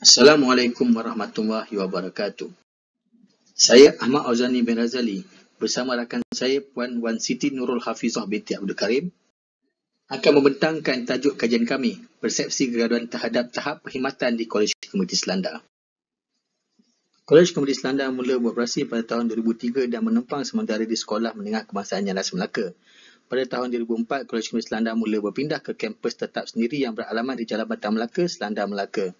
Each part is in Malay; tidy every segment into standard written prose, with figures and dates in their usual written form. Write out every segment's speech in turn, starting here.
Assalamualaikum warahmatullahi wabarakatuh. Saya Ahmad Auzani bin Razali bersama rakan saya Puan Wan Siti Nurul Hafizah binti Abdul Karim akan membentangkan tajuk kajian kami, persepsi graduan terhadap tahap perkhidmatan di Kolej Komuniti Selanda. Kolej Komuniti Selanda mula beroperasi pada tahun 2003 dan menempang sementara di Sekolah Menengah Kebangsaan Jalan Melaka. Pada tahun 2004, Kolej Komuniti Selanda mula berpindah ke kampus tetap sendiri yang beralamat di Jalan Batang Melaka, Selanda, Melaka.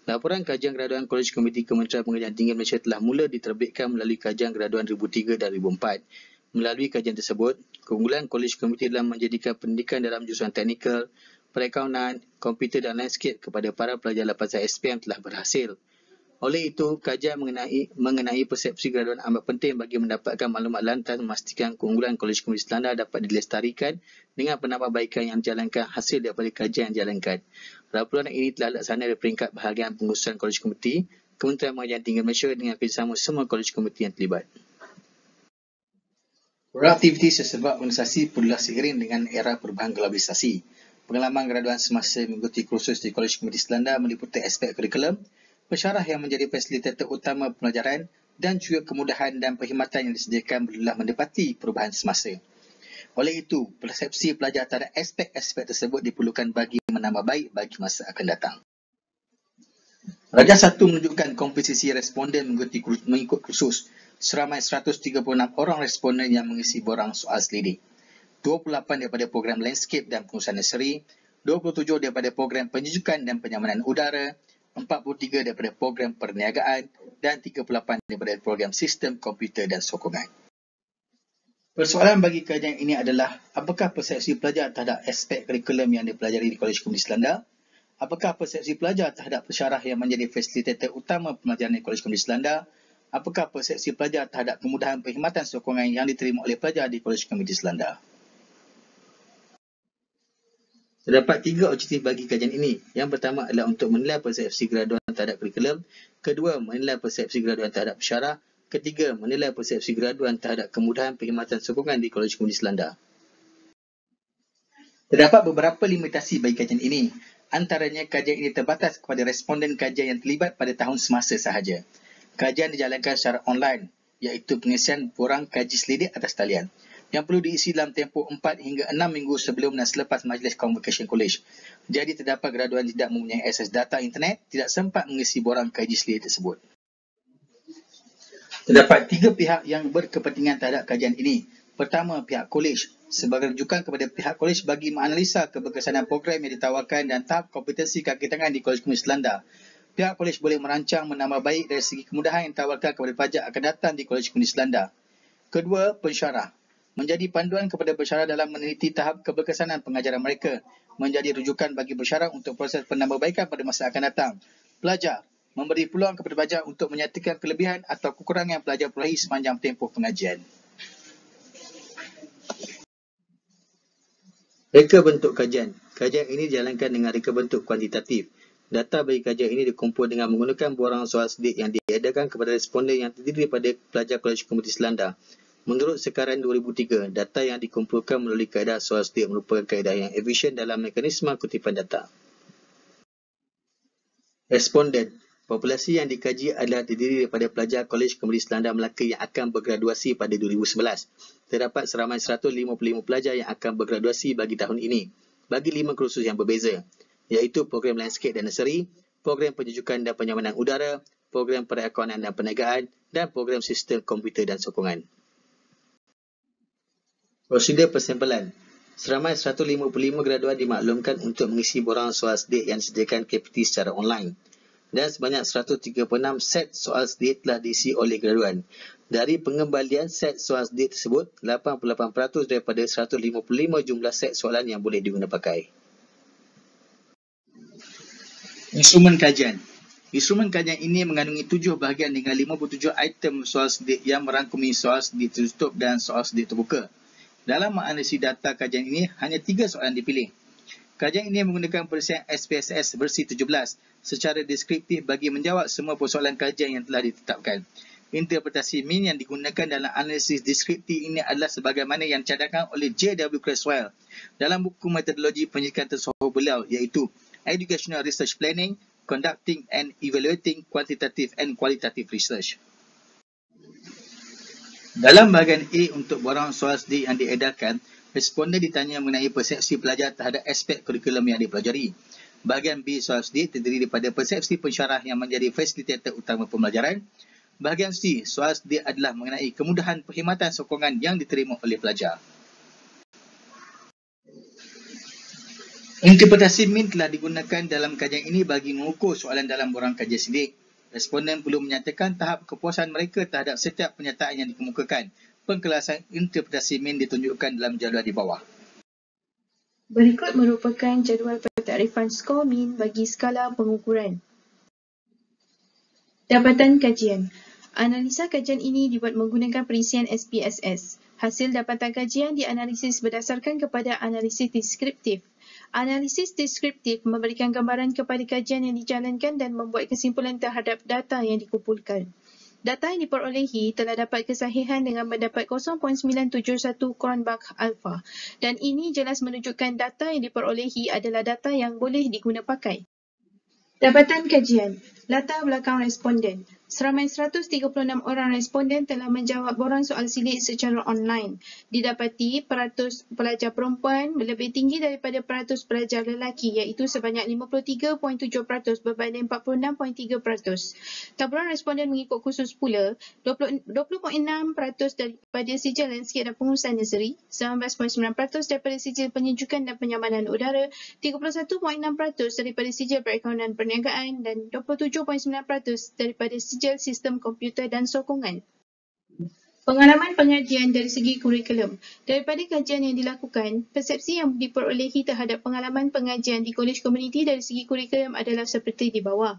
Laporan kajian graduan Kolej Komuniti Kementerian Pengajian Tinggi Malaysia telah mula diterbitkan melalui kajian graduan 2003 dan 2004. Melalui kajian tersebut, keunggulan Kolej Komuniti dalam menjadikan pendidikan dalam jurusan teknikal, perakaunan, komputer dan landscape kepada para pelajar lapasan SPM telah berhasil. Oleh itu, kajian mengenai persepsi graduan amat penting bagi mendapatkan maklumat lantas memastikan keunggulan Kolej Komuniti Selanda dapat dilestarikan dengan penambahbaikan yang dijalankan hasil daripada kajian yang dijalankan. Laporan ini telah laksana dari peringkat bahagian pengurusan Kolej Komuniti, Kementerian Pengajian Tinggi Malaysia dengan kerjasama semua Kolej Komuniti yang terlibat. Produktiviti sebab organisasi perlulah seiring dengan era perubahan globalisasi. Pengalaman graduan semasa mengikuti kursus di Kolej Komuniti Selanda meliputi aspek kurikulum, pensyarah yang menjadi fasilitator utama pelajaran dan juga kemudahan dan perkhidmatan yang disediakan perlulah mendapati perubahan semasa. Oleh itu, persepsi pelajar terhadap aspek-aspek tersebut diperlukan bagi menambah baik bagi masa akan datang. Rajah 1 menunjukkan komposisi responden mengikut kursus. Seramai 136 orang responden yang mengisi borang soal selidik. 28 daripada program landscape dan pengurusan nursery, 27 daripada program penjujukan dan penyamanan udara, 43 daripada program perniagaan dan 38 daripada program sistem komputer dan sokongan. Persoalan bagi kajian ini adalah, apakah persepsi pelajar terhadap aspek kurikulum yang dipelajari di Kolej Komuniti Selanda? Apakah persepsi pelajar terhadap pensyarah yang menjadi fasilitator utama pelajaran di Kolej Komuniti Selanda? Apakah persepsi pelajar terhadap kemudahan perkhidmatan sokongan yang diterima oleh pelajar di Kolej Komuniti Selanda? Terdapat 3 objektif bagi kajian ini. Yang pertama adalah untuk menilai persepsi graduan terhadap kurikulum. Kedua, menilai persepsi graduan terhadap pensyarah. Ketiga, menilai persepsi graduan terhadap kemudahan perkhidmatan sokongan di Kolej Komuniti Selanda. Terdapat beberapa limitasi bagi kajian ini. Antaranya, kajian ini terbatas kepada responden kajian yang terlibat pada tahun semasa sahaja. Kajian dijalankan secara online, iaitu pengisian borang kaji selidik atas talian, yang perlu diisi dalam tempoh 4 hingga 6 minggu sebelum dan selepas majlis convocation college. Jadi terdapat graduan tidak mempunyai akses data internet, tidak sempat mengisi borang kaji selidik tersebut. Terdapat 3 pihak yang berkepentingan terhadap kajian ini. Pertama, pihak kolej. Sebagai rujukan kepada pihak kolej bagi menganalisa keberkesanan program yang ditawarkan dan tahap kompetensi kaki tangan di Kolej Komuniti Selanda. Pihak kolej boleh merancang menambah baik dari segi kemudahan yang ditawarkan kepada pelajar akan datang di Kolej Komuniti Selanda. Kedua, pensyarah. Menjadi panduan kepada pensyarah dalam meneliti tahap keberkesanan pengajaran mereka. Menjadi rujukan bagi pensyarah untuk proses penambahbaikan pada masa akan datang. Pelajar. Memberi peluang kepada pelajar untuk menyatakan kelebihan atau kekurangan yang pelajar peraih sepanjang tempoh pengajian. Reka bentuk kajian. Kajian ini dijalankan dengan reka bentuk kuantitatif. Data bagi kajian ini dikumpul dengan menggunakan borang soal selidik yang diedarkan kepada responden yang terdiri daripada pelajar Kolej Komuniti Selanda. Menurut Sekaran 2003, data yang dikumpulkan melalui kaedah soal selidik merupakan kaedah yang efisien dalam mekanisme kutipan data. Responden. Populasi yang dikaji adalah terdiri daripada pelajar Kolej Komuniti Selanda Melaka yang akan bergraduasi pada 2011. Terdapat seramai 155 pelajar yang akan bergraduasi bagi tahun ini, bagi 5 kursus yang berbeza, iaitu program landscape dan nursery, program penjujukan dan penyamanan udara, program perakaunan dan perniagaan, dan program sistem komputer dan sokongan. Prosedur persampalan. Seramai 155 graduan dimaklumkan untuk mengisi borang soal selidik yang disediakan KPT secara online. Dan sebanyak 136 set soal selidik telah diisi oleh graduan. Dari pengembalian set soal selidik tersebut, 88% daripada 155 jumlah set soalan yang boleh diguna pakai. Instrumen kajian. Instrumen kajian ini mengandungi 7 bahagian dengan 57 item soal selidik yang merangkumi soal selidik tertutup dan soal selidik terbuka. Dalam menganalisis data kajian ini, hanya 3 soalan dipilih. Kajian ini menggunakan perisian SPSS versi 17 secara deskriptif bagi menjawab semua persoalan kajian yang telah ditetapkan. Interpretasi min yang digunakan dalam analisis deskriptif ini adalah sebagaimana yang dicadangkan oleh J.W. Creswell dalam buku metodologi pendidikan tersohor beliau, iaitu Educational Research Planning, conducting and evaluating quantitative and qualitative research. Dalam bahagian A untuk borang soal SD yang diedarkan, responden ditanya mengenai persepsi pelajar terhadap aspek kurikulum yang dipelajari. Bahagian B soal SD terdiri daripada persepsi pensyarah yang menjadi fasilitator utama pembelajaran. Bahagian C soal SD adalah mengenai kemudahan perkhidmatan sokongan yang diterima oleh pelajar. Interpretasi min telah digunakan dalam kajian ini bagi mengukur soalan dalam borang kajian sidik. Responden perlu menyatakan tahap kepuasan mereka terhadap setiap pernyataan yang dikemukakan. Pengkelasan interpretasi min ditunjukkan dalam jadual di bawah. Berikut merupakan jadual pentarifan skor min bagi skala pengukuran. Dapatan kajian. Analisa kajian ini dibuat menggunakan perisian SPSS. Hasil dapatan kajian dianalisis berdasarkan kepada analisis deskriptif. Analisis deskriptif memberikan gambaran kepada kajian yang dijalankan dan membuat kesimpulan terhadap data yang dikumpulkan. Data yang diperolehi telah dapat kesahihan dengan mendapat 0.971 Cronbach alpha dan ini jelas menunjukkan data yang diperolehi adalah data yang boleh diguna pakai. Dapatan kajian. Latar belakang responden. Seramai 136 orang responden telah menjawab borang soal silik secara online. Didapati peratus pelajar perempuan lebih tinggi daripada peratus pelajar lelaki iaitu sebanyak 53.7% berbanding 46.3%. Taburan responden mengikut khusus pula 20.6% daripada sijil landscape dan pengurusan nursery, 19.9% daripada sijil penyejukan dan penyamanan udara, 31.6% daripada sijil perekonomian perniagaan dan 27.9% daripada sijil sistem komputer dan sokongan. Pengalaman pengajian dari segi kurikulum. Daripada kajian yang dilakukan, persepsi yang diperolehi terhadap pengalaman pengajian di kolej komuniti dari segi kurikulum adalah seperti di bawah.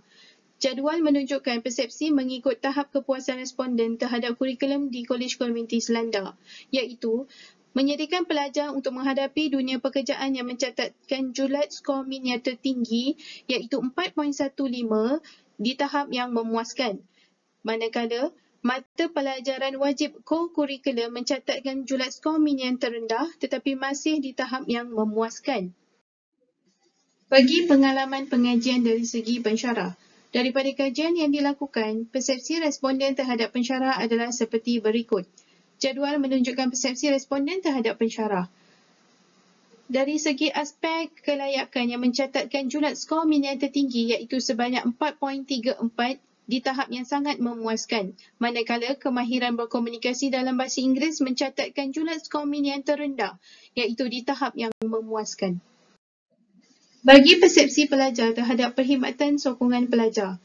Jadual menunjukkan persepsi mengikut tahap kepuasan responden terhadap kurikulum di kolej komuniti Selanda, iaitu menyediakan pelajar untuk menghadapi dunia pekerjaan yang mencatatkan julat skor min yang tertinggi iaitu 4.15 di tahap yang memuaskan. Manakala, mata pelajaran wajib co-kurikulum mencatatkan julat skor min yang terendah tetapi masih di tahap yang memuaskan. Bagi pengalaman pengajian dari segi pensyarah. Daripada kajian yang dilakukan, persepsi responden terhadap pensyarah adalah seperti berikut. Jadual menunjukkan persepsi responden terhadap pensyarah. Dari segi aspek kelayakan yang mencatatkan julat skor min yang tertinggi iaitu sebanyak 4.34 di tahap yang sangat memuaskan. Manakala kemahiran berkomunikasi dalam bahasa Inggeris mencatatkan julat skor min yang terendah iaitu di tahap yang memuaskan. Bagi persepsi pelajar terhadap perkhidmatan sokongan pelajar.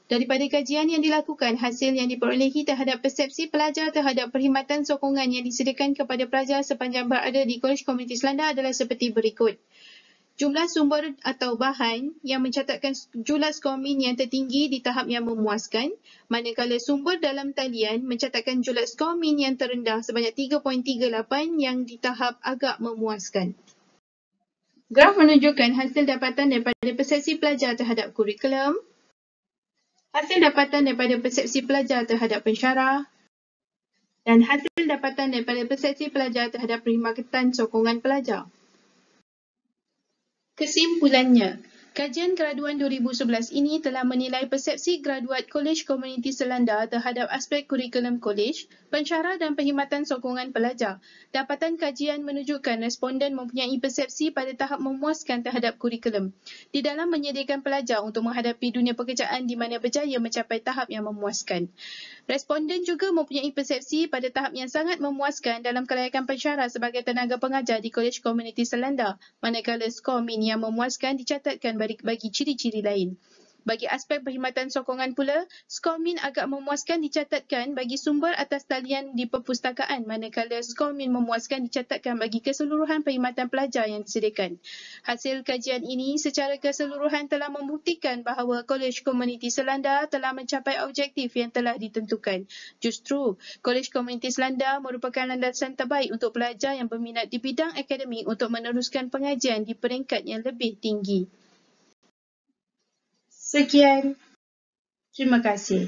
Daripada kajian yang dilakukan, hasil yang diperolehi terhadap persepsi pelajar terhadap perkhidmatan sokongan yang disediakan kepada pelajar sepanjang berada di Kolej Komuniti Selanda adalah seperti berikut. Jumlah sumber atau bahan yang mencatatkan julat skor min yang tertinggi di tahap yang memuaskan, manakala sumber dalam talian mencatatkan julat skor min yang terendah sebanyak 3.38 yang di tahap agak memuaskan. Graf menunjukkan hasil dapatan daripada persepsi pelajar terhadap kurikulum, hasil dapatan daripada persepsi pelajar terhadap pensyarah dan hasil dapatan daripada persepsi pelajar terhadap perkhidmatan sokongan pelajar. Kesimpulannya, kajian graduan 2011 ini telah menilai persepsi graduat Kolej Komuniti Selanda terhadap aspek kurikulum kolej, pensyarah dan perkhidmatan sokongan pelajar. Dapatan kajian menunjukkan responden mempunyai persepsi pada tahap memuaskan terhadap kurikulum di dalam menyediakan pelajar untuk menghadapi dunia pekerjaan di mana berjaya mencapai tahap yang memuaskan. Responden juga mempunyai persepsi pada tahap yang sangat memuaskan dalam kelayakan pensyarah sebagai tenaga pengajar di Kolej Komuniti Selanda, manakala skor min yang memuaskan dicatatkan bagi ciri-ciri lain. Bagi aspek perkhidmatan sokongan pula, skor min agak memuaskan dicatatkan bagi sumber atas talian di perpustakaan, manakala skor min memuaskan dicatatkan bagi keseluruhan perkhidmatan pelajar yang disediakan. Hasil kajian ini secara keseluruhan telah membuktikan bahawa Kolej Komuniti Selanda telah mencapai objektif yang telah ditentukan. Justru, Kolej Komuniti Selanda merupakan landasan terbaik untuk pelajar yang berminat di bidang akademik untuk meneruskan pengajian di peringkat yang lebih tinggi. Sekian. Terima kasih.